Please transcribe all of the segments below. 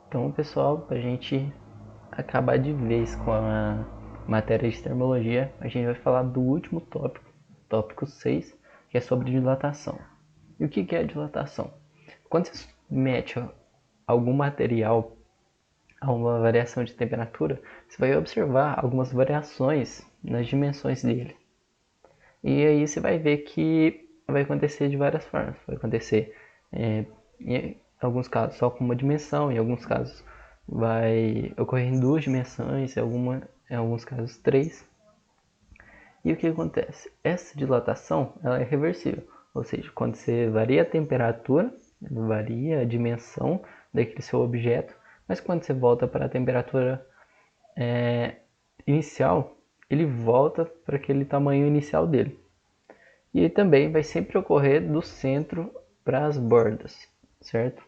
Então, pessoal, para a gente acabar de vez com a matéria de termologia, a gente vai falar do último tópico, tópico 6, que é sobre dilatação. E o que é dilatação? Quando você mete algum material a uma variação de temperatura, você vai observar algumas variações nas dimensões dele. E aí você vai ver que vai acontecer de várias formas. Vai acontecer em alguns casos só com uma dimensão, em alguns casos vai ocorrer em duas dimensões, em alguns casos três. E o que acontece? Essa dilatação ela é reversível, ou seja, quando você varia a temperatura, varia a dimensão daquele seu objeto, mas quando você volta para a temperatura inicial, ele volta para aquele tamanho inicial dele. E ele também vai sempre ocorrer do centro para as bordas, certo?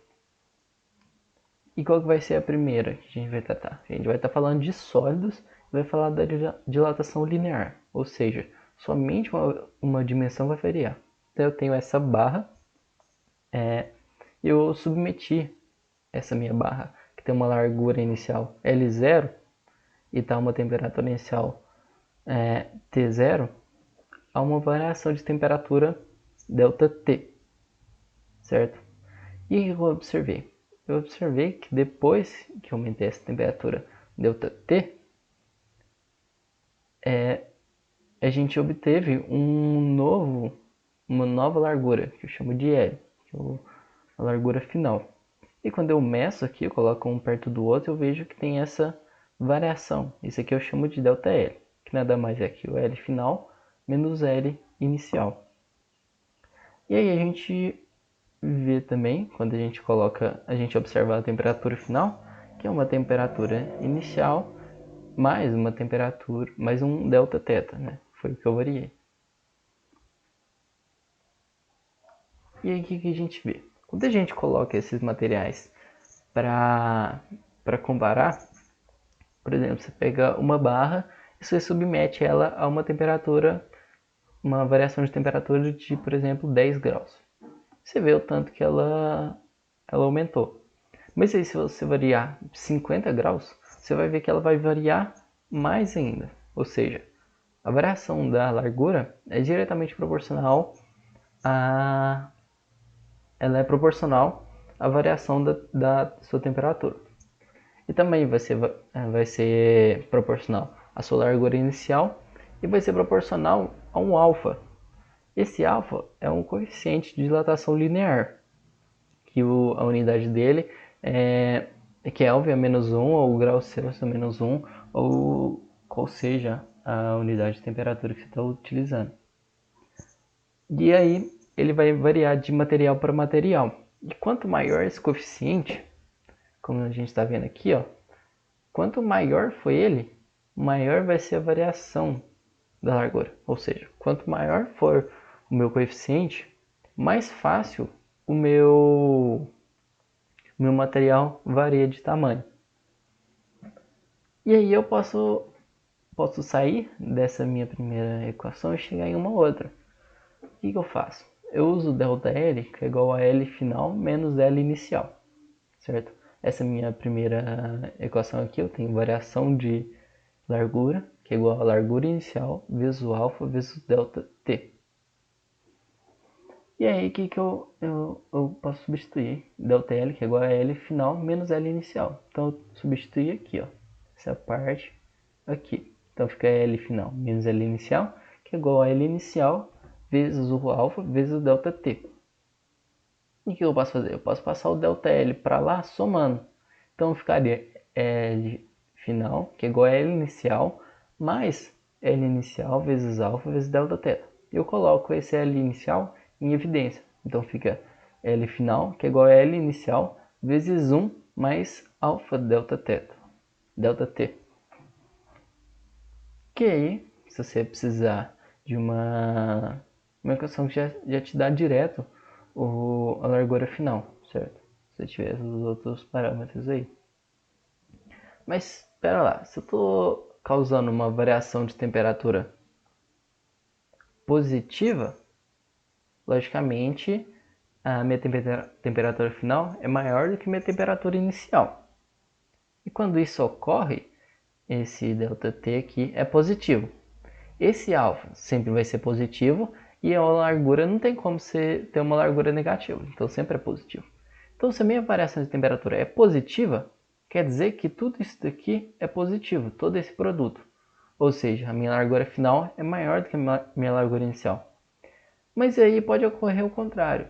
E qual que vai ser a primeira que a gente vai tratar? A gente vai estar falando de sólidos e vai falar da dilatação linear, ou seja, somente uma dimensão vai variar. Então eu tenho essa barra e eu submeti essa minha barra, que tem uma largura inicial L0 e está uma temperatura inicial T0, a uma variação de temperatura ΔT, certo? E o que eu observei? Eu observei que depois que aumentei essa temperatura ΔT, a gente obteve uma nova largura, que eu chamo de L, que é a largura final. E quando eu meço aqui, eu coloco um perto do outro, eu vejo que tem essa variação. Isso aqui eu chamo de ΔL, que nada mais é que o L final menos L inicial. E aí a gente vê também, quando a gente observa a temperatura final, que é uma temperatura inicial mais uma temperatura, mais um delta teta, né? Foi o que eu variei. E aí o que a gente vê? Quando a gente coloca esses materiais para comparar, por exemplo, você pega uma barra e você submete ela a uma temperatura, uma variação de temperatura de, por exemplo, 10 graus. Você vê o tanto que ela aumentou. Mas aí se você variar 50 graus, você vai ver que ela vai variar mais ainda. Ou seja, a variação da largura é diretamente proporcional a ela é proporcional à variação da sua temperatura. E também vai ser proporcional à sua largura inicial e vai ser proporcional a um alfa. Esse alfa é um coeficiente de dilatação linear, que a unidade dele é Kelvin a menos 1, ou grau Celsius a menos 1, ou qual seja a unidade de temperatura que você está utilizando. E aí ele vai variar de material para material. E quanto maior esse coeficiente, como a gente está vendo aqui, ó, quanto maior foi ele, maior vai ser a variação da largura. Ou seja, quanto maior for o meu coeficiente, mais fácil o meu material varia de tamanho. E aí eu posso sair dessa minha primeira equação e chegar em uma outra. O que eu faço? Eu uso ΔL, que é igual a L final menos L inicial, certo? Essa é a minha primeira equação aqui. Eu tenho variação de largura, que é igual a largura inicial vezes o alfa vezes o ΔT. E aí, o que eu posso substituir? ΔL, que é igual a L final menos L inicial. Então, eu substituir aqui, ó, essa parte aqui. Então, fica L final menos L inicial, que é igual a L inicial vezes o alfa vezes o ΔT. E o que eu posso fazer? Eu posso passar o ΔL para lá somando. Então, ficaria L final, que é igual a L inicial, mais L inicial vezes alfa vezes ΔT. Eu coloco esse L inicial em evidência. Então, fica L final, que é igual a L inicial, vezes 1 mais alfa ΔT. Que aí, se você precisar de uma equação que já te dá direto a largura final, certo? Se tiver os outros parâmetros aí. Mas, espera lá, se eu estou causando uma variação de temperatura positiva, logicamente a minha temperatura final é maior do que minha temperatura inicial. E quando isso ocorre, esse ΔT aqui é positivo. Esse alfa sempre vai ser positivo e a largura não tem como ter uma largura negativa, então sempre é positivo. Então se a minha variação de temperatura é positiva, quer dizer que tudo isso daqui é positivo, todo esse produto. Ou seja, a minha largura final é maior do que a minha largura inicial. Mas aí pode ocorrer o contrário,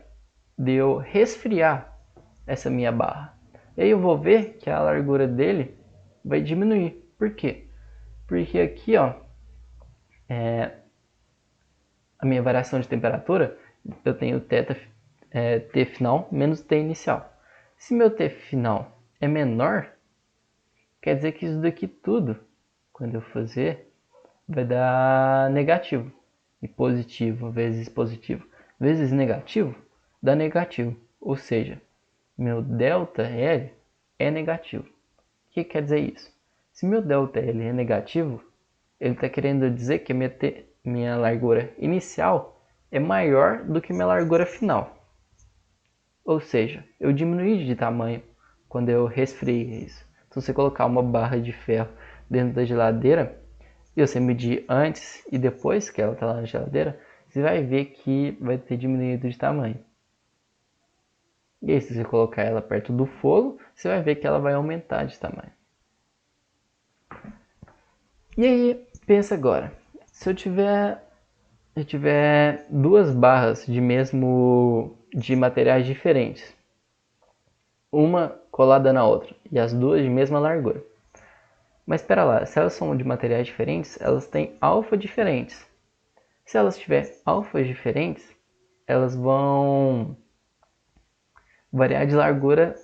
de eu resfriar essa minha barra. E aí eu vou ver que a largura dele vai diminuir. Por quê? Porque aqui, ó, a minha variação de temperatura, eu tenho T final menos T inicial. Se meu T final é menor, quer dizer que isso daqui tudo, quando eu fazer, vai dar negativo. E positivo vezes negativo, dá negativo. Ou seja, meu ΔL é negativo. O que quer dizer isso? Se meu ΔL é negativo, ele está querendo dizer que minha largura inicial é maior do que minha largura final. Ou seja, eu diminuí de tamanho quando eu resfriei isso. Se você colocar uma barra de ferro dentro da geladeira e você medir antes e depois que ela está lá na geladeira, você vai ver que vai ter diminuído de tamanho. E aí, se você colocar ela perto do fogo, você vai ver que ela vai aumentar de tamanho. E aí, pensa agora, se eu tiver duas barras de materiais diferentes, uma colada na outra e as duas de mesma largura. Mas espera lá, se elas são de materiais diferentes, elas têm alfa diferentes. Se elas tiverem alfas diferentes, elas vão variar de largura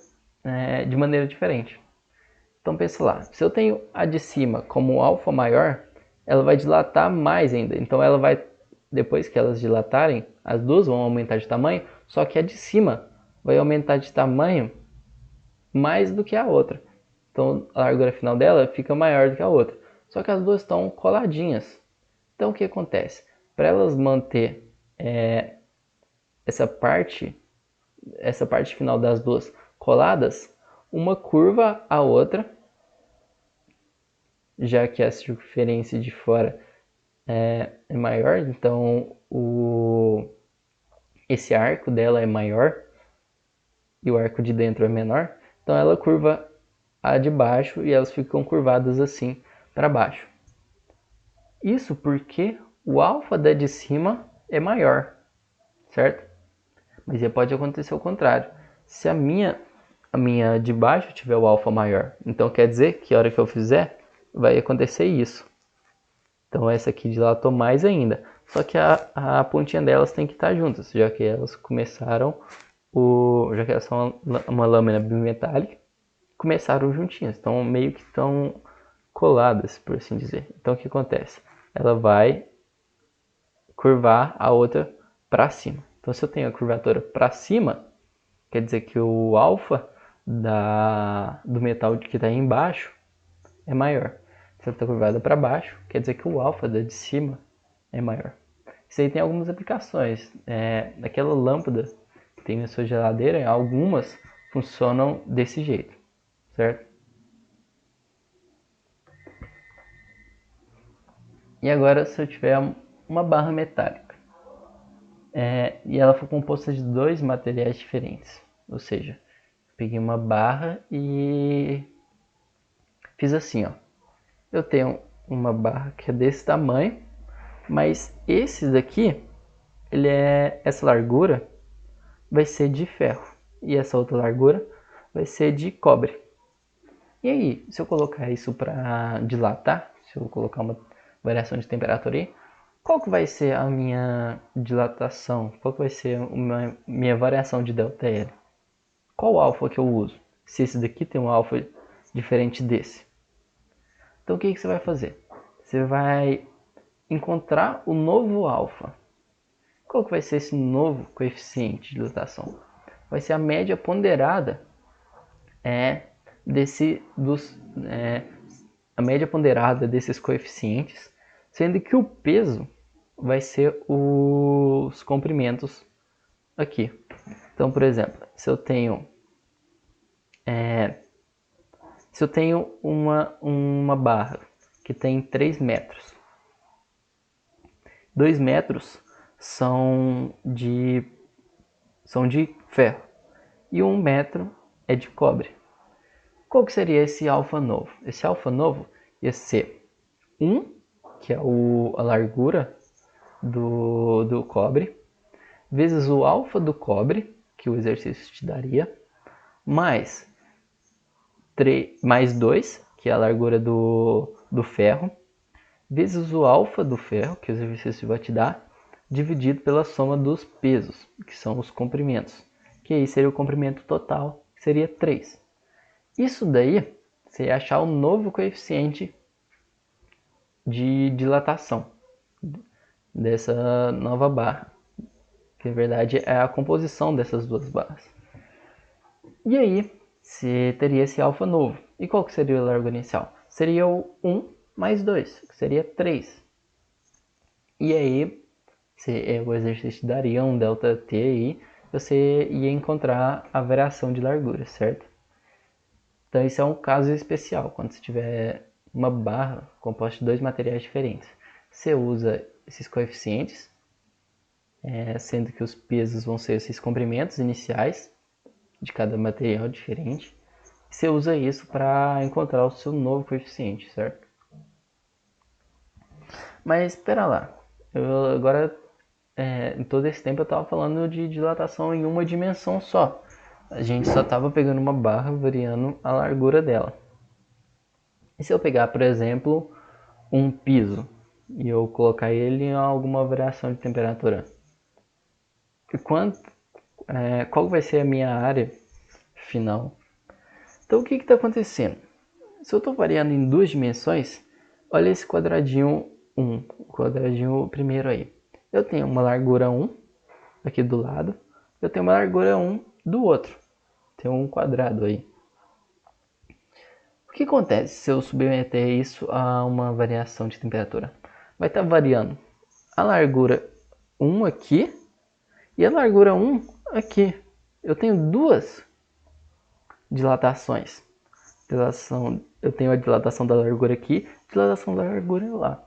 de maneira diferente. Então pensa lá, se eu tenho a de cima como alfa maior, ela vai dilatar mais ainda. Então ela vai, depois que elas dilatarem, as duas vão aumentar de tamanho, só que a de cima vai aumentar de tamanho mais do que a outra. Então a largura final dela fica maior do que a outra. Só que as duas estão coladinhas. Então o que acontece? Para elas manter essa parte final das duas coladas, uma curva a outra, já que a circunferência de fora é maior, então esse arco dela é maior e o arco de dentro é menor, então ela curva a de baixo e elas ficam curvadas assim para baixo. Isso porque o alfa da de cima é maior, certo? Mas pode acontecer o contrário. Se a minha de baixo tiver o alfa maior, então quer dizer que a hora que eu fizer vai acontecer isso. Então essa aqui dilatou mais ainda. Só que a pontinha delas tem que estar juntas, já que elas já que elas são uma lâmina bimetálica, começaram juntinhas. Então meio que estão coladas, por assim dizer. Então o que acontece? Ela vai curvar a outra para cima. Então se eu tenho a curvatura para cima, quer dizer que o alfa do metal que está embaixo é maior. Se ela está curvada para baixo, quer dizer que o alfa da de cima é maior. Isso aí tem algumas aplicações. Aquela lâmpada que tem na sua geladeira, algumas funcionam desse jeito, certo? E agora, se eu tiver uma barra metálica e ela for composta de dois materiais diferentes, ou seja, peguei uma barra e fiz assim, ó. Eu tenho uma barra que é desse tamanho, mas esse daqui, essa largura vai ser de ferro e essa outra largura vai ser de cobre. E aí, se eu colocar isso para dilatar, se eu colocar uma variação de temperatura aí, qual que vai ser a minha dilatação? Qual que vai ser a minha variação de ΔL? Qual alfa que eu uso? Se esse daqui tem um alfa diferente desse. Então o que você vai fazer? Você vai encontrar o novo alfa. Qual que vai ser esse novo coeficiente de dilatação? Vai ser a média ponderada a média ponderada desses coeficientes, sendo que o peso vai ser os comprimentos aqui. Então, por exemplo, se eu tenho Se eu tenho uma barra que tem 3 metros, 2 metros são de ferro e 1 metro é de cobre. Qual que seria esse alfa novo? Esse alfa novo ia ser 1, que é a largura do cobre, vezes o alfa do cobre, que o exercício te daria, mais 2, que é a largura do ferro, vezes o alfa do ferro, que o exercício vai te dar, dividido pela soma dos pesos, que são os comprimentos, que aí seria o comprimento total, que seria 3. Isso daí, você ia achar o novo coeficiente de dilatação dessa nova barra, que na verdade é a composição dessas duas barras. E aí, você teria esse alfa novo. E qual que seria a largura inicial? Seria o 1 mais 2, que seria 3. E aí, o exercício daria um ΔT aí, você ia encontrar a variação de largura, certo? Então, isso é um caso especial, quando você tiver uma barra composta de 2 materiais diferentes. Você usa esses coeficientes, sendo que os pesos vão ser esses comprimentos iniciais de cada material diferente. Você usa isso para encontrar o seu novo coeficiente, certo? Mas espera lá, agora em todo esse tempo eu estava falando de dilatação em uma dimensão só. A gente só estava pegando uma barra, variando a largura dela. E se eu pegar, por exemplo, um piso e eu colocar ele em alguma variação de temperatura? Qual vai ser a minha área final? Então o que está acontecendo? Se eu estou variando em 2 dimensões, olha esse quadradinho 1, o quadradinho primeiro aí. Eu tenho uma largura 1 aqui do lado, eu tenho uma largura 1 do outro. Tem um quadrado aí. O que acontece se eu submeter isso a uma variação de temperatura? Vai estar variando a largura 1 aqui e a largura 1 aqui. Eu tenho duas dilatações. Eu tenho a dilatação da largura aqui, dilatação da largura lá.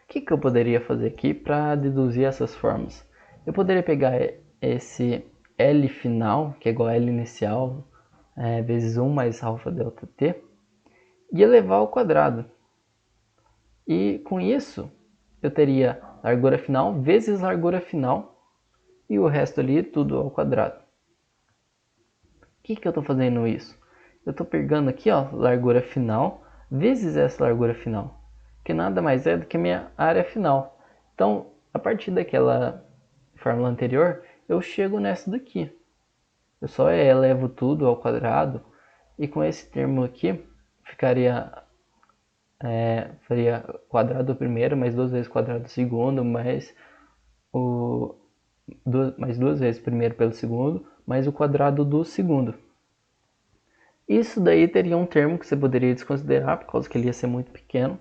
O que eu poderia fazer aqui para deduzir essas formas? Eu poderia pegar esse L final, que é igual a L inicial, vezes 1 mais alfa delta T, e elevar ao quadrado. E com isso, eu teria largura final vezes largura final, e o resto ali tudo ao quadrado. O que eu estou fazendo isso? Eu estou pegando aqui, ó, largura final vezes essa largura final, que nada mais é do que a minha área final. Então, a partir daquela fórmula anterior, eu chego nessa daqui. Eu só elevo tudo ao quadrado, e com esse termo aqui, faria quadrado do primeiro, mais 2 vezes quadrado do segundo, mais 2 vezes primeiro pelo segundo, mais o quadrado do segundo. Isso daí teria um termo que você poderia desconsiderar, por causa que ele ia ser muito pequeno.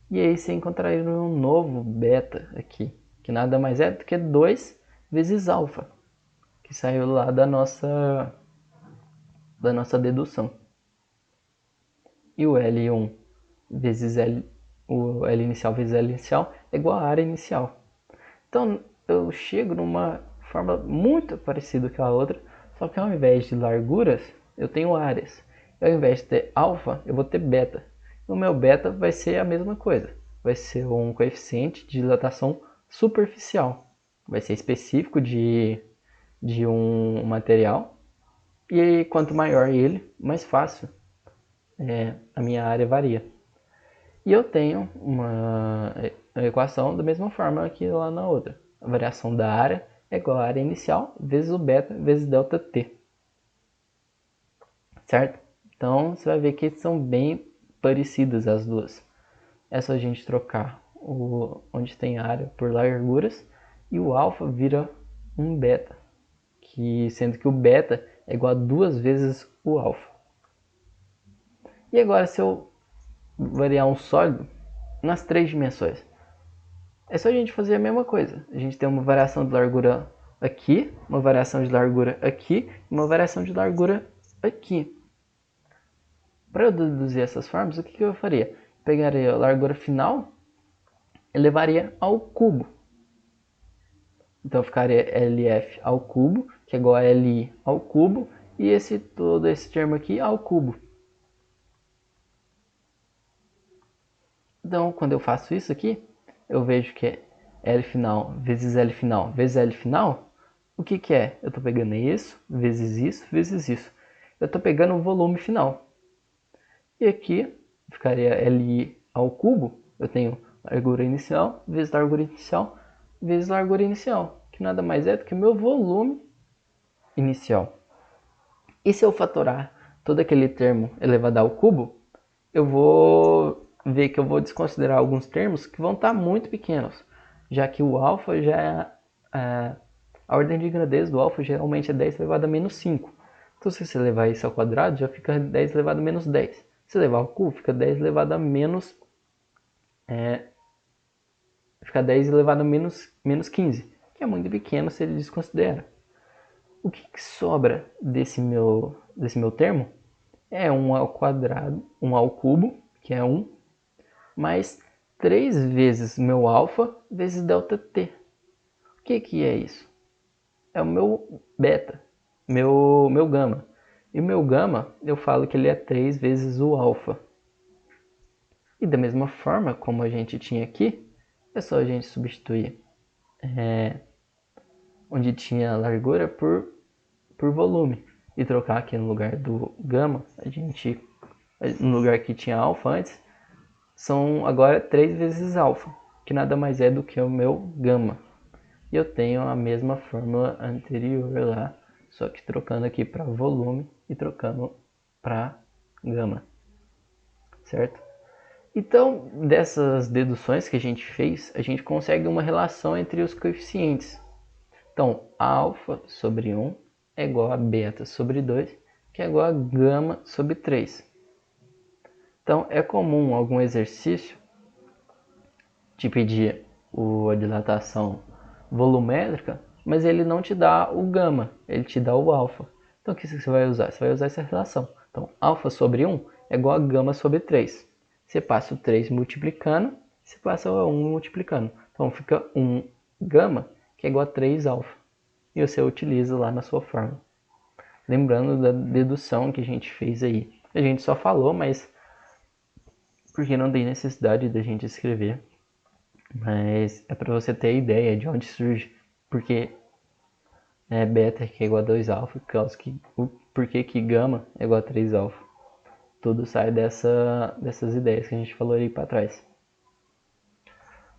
E aí você encontraria um novo beta aqui, que nada mais é do que 2 vezes alfa, que saiu lá da nossa dedução. E o L1 vezes L, o L inicial vezes L inicial é igual à área inicial. Então eu chego numa forma muito parecida com a outra, só que ao invés de larguras, eu tenho áreas. E ao invés de ter alfa, eu vou ter beta. E o meu beta vai ser a mesma coisa. Vai ser um coeficiente de dilatação superficial. Vai ser específico de um material. E quanto maior ele, mais fácil a minha área varia. E eu tenho uma equação da mesma forma que lá na outra. A variação da área é igual à área inicial vezes o beta vezes delta t. Certo? Então você vai ver que são bem parecidas as duas. É só a gente trocar onde tem área por larguras e o alfa vira um beta, sendo que o beta é igual a 2 vezes o alfa. E agora se eu variar um sólido nas 3 dimensões, é só a gente fazer a mesma coisa. A gente tem uma variação de largura aqui, uma variação de largura aqui e uma variação de largura aqui. Para eu deduzir essas formas, o que eu faria? Pegaria a largura final e levaria ao cubo. Então ficaria LF ao cubo, que é igual a LI ao cubo, e todo esse termo aqui ao cubo. Então, quando eu faço isso aqui, eu vejo que é L final vezes L final vezes L final. O que que é? Eu estou pegando isso, vezes isso. Eu estou pegando o volume final. E aqui ficaria Li ao cubo. Eu tenho largura inicial vezes largura inicial vezes largura inicial, que nada mais é do que o meu volume inicial. E se eu fatorar todo aquele termo elevado ao cubo, eu vou ver que eu vou desconsiderar alguns termos que vão estar muito pequenos, já que o alfa já é, a ordem de grandeza do alfa geralmente é 10 elevado a menos 5. Então se você levar isso ao quadrado, já fica 10 elevado a menos 10. Se levar ao cubo, fica 10 elevado a menos fica 10 elevado a menos 15, que é muito pequeno se ele desconsidera. O que sobra desse meu termo é 1 ao quadrado, 1 ao cubo, que é 1, mais 3 vezes meu alfa vezes ΔT. O que é isso? É o meu beta, meu gama. E o meu gama, eu falo que ele é 3 vezes o alfa. E da mesma forma, como a gente tinha aqui, é só a gente substituir onde tinha largura por volume. E trocar aqui no lugar do gama, no lugar que tinha alfa antes, são agora 3 vezes alfa, que nada mais é do que o meu gama. E eu tenho a mesma fórmula anterior lá, só que trocando aqui para volume e trocando para gama, certo? Então, dessas deduções que a gente fez, a gente consegue uma relação entre os coeficientes. Então, alfa sobre 1 é igual a beta sobre 2, que é igual a gama sobre 3. Então, é comum algum exercício te pedir a dilatação volumétrica, mas ele não te dá o gama, ele te dá o alfa. Então, o que você vai usar? Você vai usar essa relação. Então, alfa sobre 1 é igual a gama sobre 3. Você passa o 3 multiplicando, você passa o 1 multiplicando. Então, fica 1 gama, que é igual a 3 alfa. E você utiliza lá na sua fórmula. Lembrando da dedução que a gente fez aí. A gente só falou, mas porque não tem necessidade da gente escrever. Mas é para você ter a ideia de onde surge. Porque beta que é igual a 2 alfa, por que gama é igual a 3 alfa. Tudo sai dessas ideias que a gente falou aí para trás.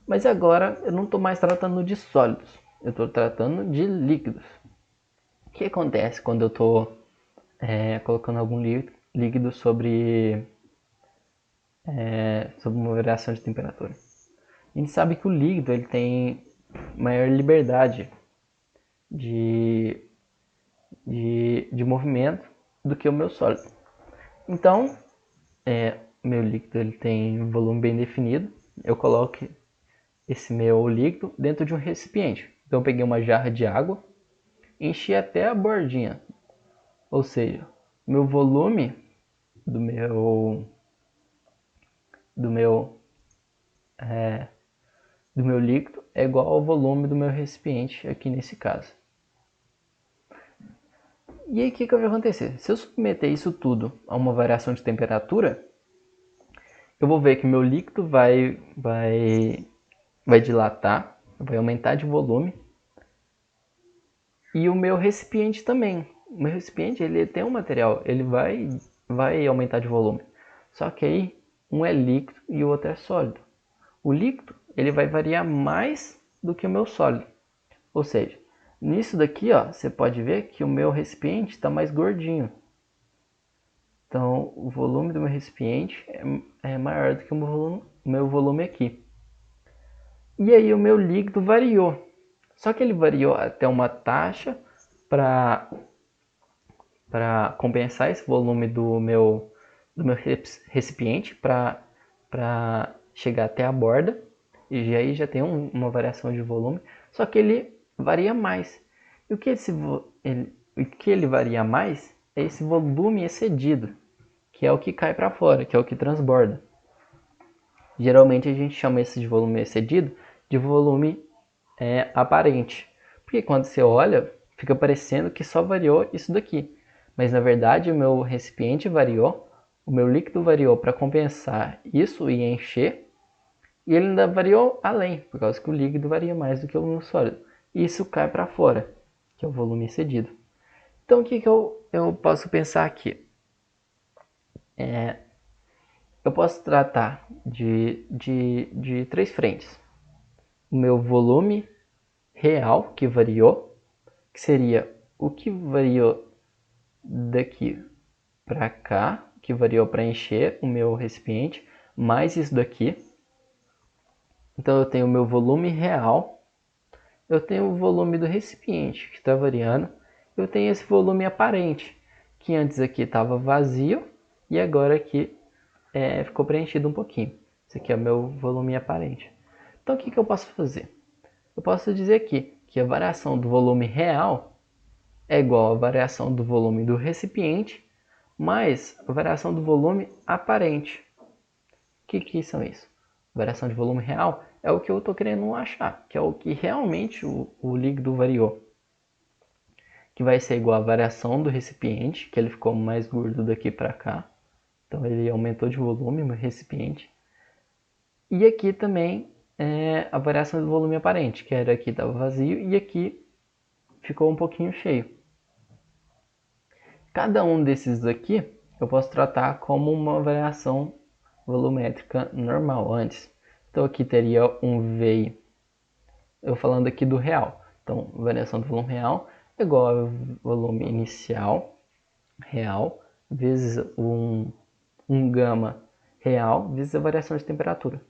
Mas agora eu não estou mais tratando de sólidos, eu estou tratando de líquidos. O que acontece quando eu estou colocando algum líquido sobre uma variação de temperatura? A gente sabe que o líquido ele tem maior liberdade de movimento do que o meu sólido. Então, meu líquido ele tem um volume bem definido. Eu coloco esse meu líquido dentro de um recipiente. Então, eu peguei uma jarra de água, enchi até a bordinha. Ou seja, meu volume do meu líquido é igual ao volume do meu recipiente aqui nesse caso. E aí o que vai acontecer? Se eu submeter isso tudo a uma variação de temperatura, eu vou ver que meu líquido vai dilatar, vai aumentar de volume, e o meu recipiente também. O meu recipiente ele tem um material, ele vai aumentar de volume. Só que aí um é líquido e o outro é sólido. O líquido ele vai variar mais do que o meu sólido. Ou seja, nisso daqui ó, você pode ver que o meu recipiente está mais gordinho. Então o volume do meu recipiente é maior do que o meu volume aqui. E aí o meu líquido variou. Só que ele variou até uma taxa para compensar esse volume do meu recipiente para chegar até a borda. E aí já tem uma variação de volume. Só que ele varia mais. E o que ele varia mais é esse volume excedido, que é o que cai para fora, que é o que transborda. Geralmente a gente chama esse de volume excedido de volume aparente. Porque quando você olha, fica parecendo que só variou isso daqui. Mas na verdade o meu recipiente variou, o meu líquido variou para compensar isso e encher, e ele ainda variou além, por causa que o líquido varia mais do que o sólido. E isso cai para fora, que é o volume excedido. Então o que eu posso pensar aqui? Eu posso tratar de três frentes. O meu volume real, que variou, que seria o que variou daqui para cá, que variou para encher o meu recipiente, mais isso daqui. Então eu tenho o meu volume real, eu tenho o volume do recipiente, que está variando, eu tenho esse volume aparente, que antes aqui estava vazio e agora aqui ficou preenchido um pouquinho. Esse aqui é o meu volume aparente. Então o que eu posso fazer? Eu posso dizer aqui que a variação do volume real é igual à variação do volume do recipiente mais a variação do volume aparente. O que são isso? Variação de volume real é o que eu estou querendo achar, que é o que realmente o líquido variou. Que vai ser igual à variação do recipiente, que ele ficou mais gordo daqui para cá. Então ele aumentou de volume no recipiente. E aqui também a variação do volume aparente, que era aqui estava vazio e aqui ficou um pouquinho cheio. Cada um desses aqui eu posso tratar como uma variação volumétrica normal antes. Então aqui teria um VI, eu falando aqui do real. Então variação do volume real é igual ao volume inicial real vezes um gama real vezes a variação de temperatura.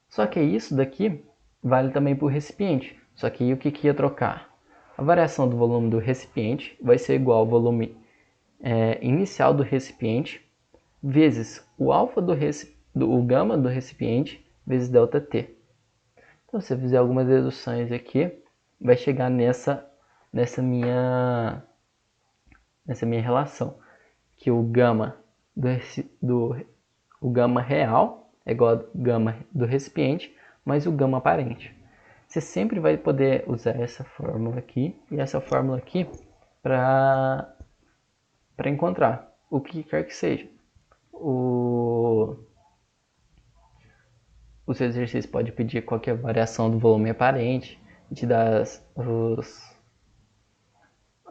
Só que isso daqui vale também para o recipiente. Só que aí o que ia trocar? A variação do volume do recipiente vai ser igual ao volume inicial do recipiente vezes o alfa o gama do recipiente vezes ΔT. Então, se eu fizer algumas deduções aqui, vai chegar nessa minha relação, que o gama o gama real é igual ao gama do recipiente mais o gama aparente. Você sempre vai poder usar essa fórmula aqui e essa fórmula aqui para encontrar o que quer que seja. O seu exercício pode pedir qualquer variação do volume aparente e te dar as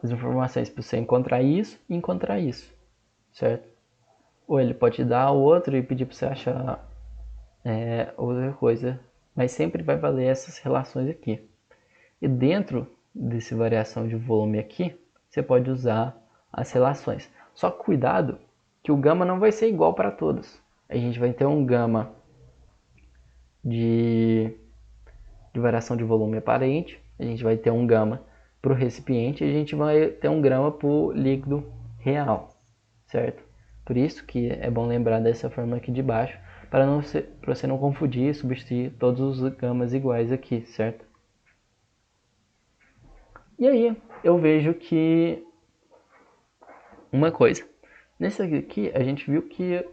informações para você encontrar isso e encontrar isso, certo? Ou ele pode te dar outro e pedir para você achar outra coisa, mas sempre vai valer essas relações aqui. E dentro dessa variação de volume aqui, você pode usar as relações. Só cuidado que o gama não vai ser igual para todos. A gente vai ter um gama de variação de volume aparente, a gente vai ter um gama para o recipiente e a gente vai ter um grama para o líquido real, certo? Por isso que é bom lembrar dessa fórmula aqui de baixo, para você não confundir e substituir todos os gamas iguais aqui, certo? E aí eu vejo que uma coisa, nesse aqui a gente viu que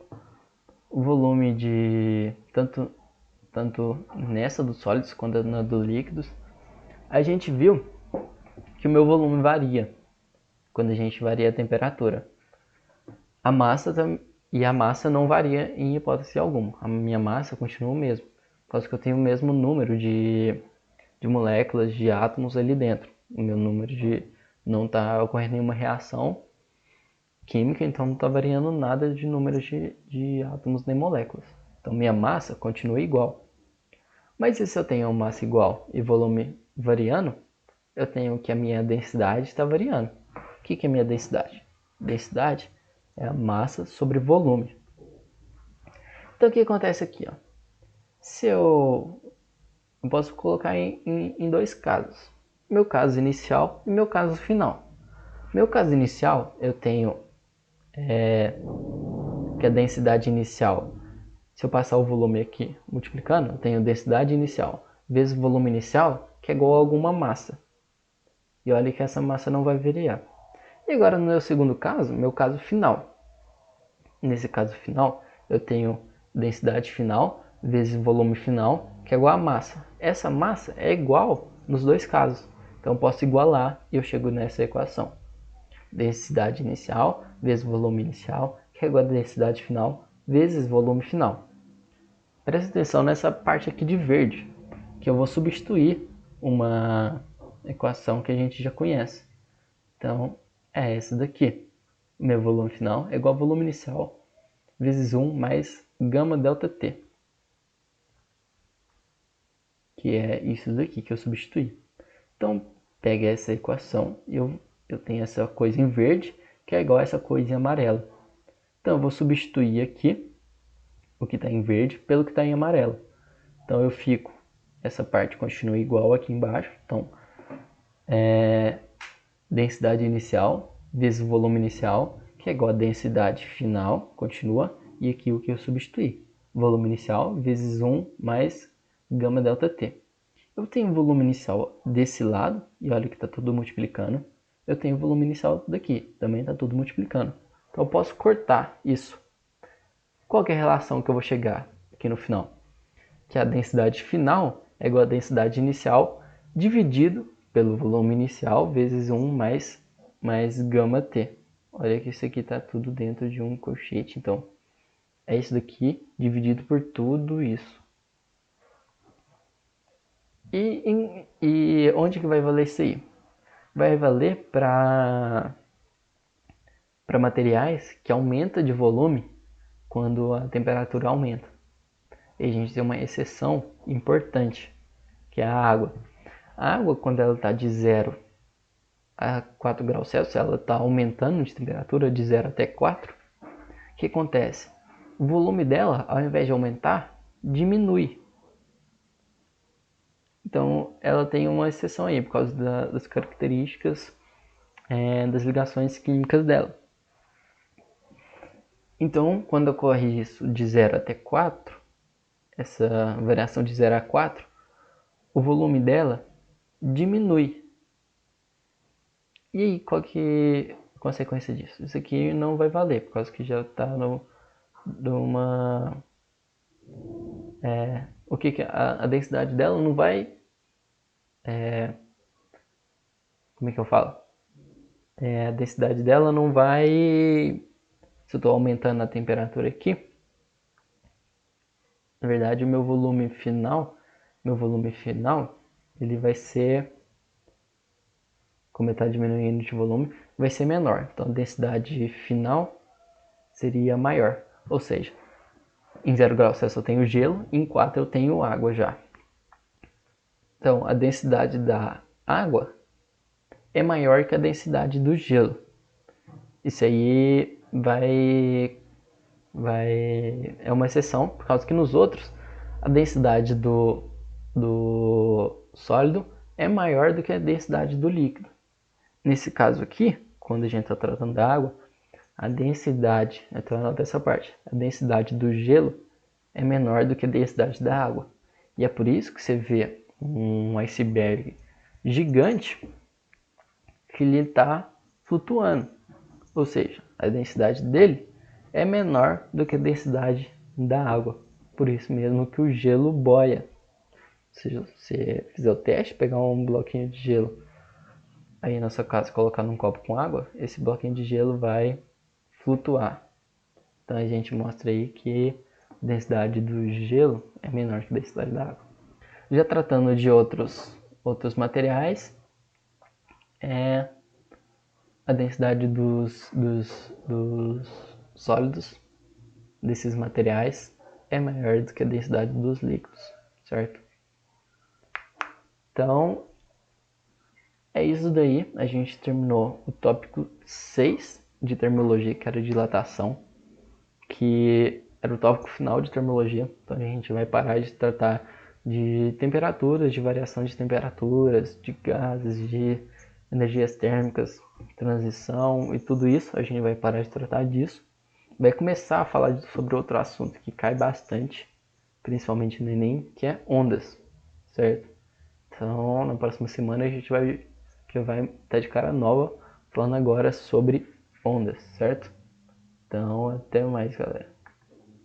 o volume de tanto nessa dos sólidos quanto na dos líquidos, a gente viu que o meu volume varia quando a gente varia a temperatura. A massa não varia em hipótese alguma. A minha massa continua o mesmo, por causa que eu tenho o mesmo número de moléculas, de átomos ali dentro. O meu número de não está ocorrendo nenhuma reação química, então não está variando nada de número de átomos nem moléculas. Então minha massa continua igual. Mas e se eu tenho uma massa igual e volume variando, eu tenho que a minha densidade está variando. O que é minha densidade? Densidade é a massa sobre volume. Então o que acontece aqui? Ó? Se eu posso colocar em dois casos. Meu caso inicial e meu caso final. Meu caso inicial, eu tenho que a densidade inicial, se eu passar o volume aqui multiplicando, eu tenho densidade inicial vezes o volume inicial, que é igual a alguma massa. E olha que essa massa não vai variar. E agora no meu segundo caso, meu caso final. nesse caso final, eu tenho densidade final vezes volume final, que é igual a massa. Essa massa é igual nos dois casos. Então eu posso igualar e eu chego nessa equação. Densidade inicial vezes volume inicial, que é igual a densidade final vezes volume final. Presta atenção nessa parte aqui de verde, que eu vou substituir uma equação que a gente já conhece. Então, é essa daqui. Meu volume final é igual a volume inicial vezes 1 mais gama delta T. Que é isso daqui que eu substituí. Então, pega essa equação e eu tenho essa coisa em verde, que é igual a essa coisa em amarelo. Então, eu vou substituir aqui o que está em verde pelo que está em amarelo. Então, eu fico, essa parte continua igual aqui embaixo. Então, densidade inicial vezes volume inicial, que é igual a densidade final, continua, e aqui o que eu substituí. Volume inicial vezes 1 mais gama delta T. Eu tenho volume inicial desse lado, e olha que está tudo multiplicando. Eu tenho volume inicial daqui, também está tudo multiplicando. Então eu posso cortar isso. Qual que é a relação que eu vou chegar aqui no final? Que a densidade final é igual a densidade inicial dividido pelo volume inicial vezes 1 mais gama T. Olha que isso aqui está tudo dentro de um colchete, então é isso daqui dividido por tudo isso. E onde que vai valer isso aí? Vai valer para materiais que aumenta de volume quando a temperatura aumenta. E a gente tem uma exceção importante, que é a água. A água, quando ela está de 0 a 4 graus Celsius, ela está aumentando de temperatura de 0 até 4. O que acontece? O volume dela, ao invés de aumentar, diminui. Então, ela tem uma exceção aí, por causa das características das ligações químicas dela. Então, quando ocorre isso de 0 até 4, essa variação de 0 a 4, o volume dela diminui. E aí, qual que é a consequência disso? Isso aqui não vai valer, por causa que já está numa... o que a densidade dela não vai... como é que eu falo? A densidade dela não vai... Se eu estou aumentando a temperatura aqui, na verdade o meu volume final, ele vai ser, como está diminuindo de volume, vai ser menor. Então a densidade final seria maior. Ou seja, em 0 graus Celsius eu tenho gelo, em 4 eu tenho água já. Então a densidade da água é maior que a densidade do gelo. Isso aí é uma exceção, por causa que nos outros a densidade do sólido é maior do que a densidade do líquido. Nesse caso aqui, quando a gente está tratando da água, a densidade, então anota essa parte, a densidade do gelo é menor do que a densidade da água. E é por isso que você vê um iceberg gigante que ele está flutuando. Ou seja, a densidade dele é menor do que a densidade da água. Por isso mesmo que o gelo boia. Se você fizer o teste, pegar um bloquinho de gelo aí na sua casa, colocar num copo com água, esse bloquinho de gelo vai flutuar. Então a gente mostra aí que a densidade do gelo é menor que a densidade da água. Já tratando de outros materiais, a densidade dos sólidos desses materiais é maior do que a densidade dos líquidos, certo? Então, é isso daí. A gente terminou o tópico 6 de termologia, que era dilatação, que era o tópico final de termologia. Então a gente vai parar de tratar de temperaturas, de variação de temperaturas, de gases, de energias térmicas, transição e tudo isso. A gente vai parar de tratar disso. Vai começar a falar sobre outro assunto que cai bastante, principalmente no Enem, que é ondas, certo? Então, na próxima semana a gente vai estar de cara nova falando agora sobre ondas, certo? Então, até mais, galera.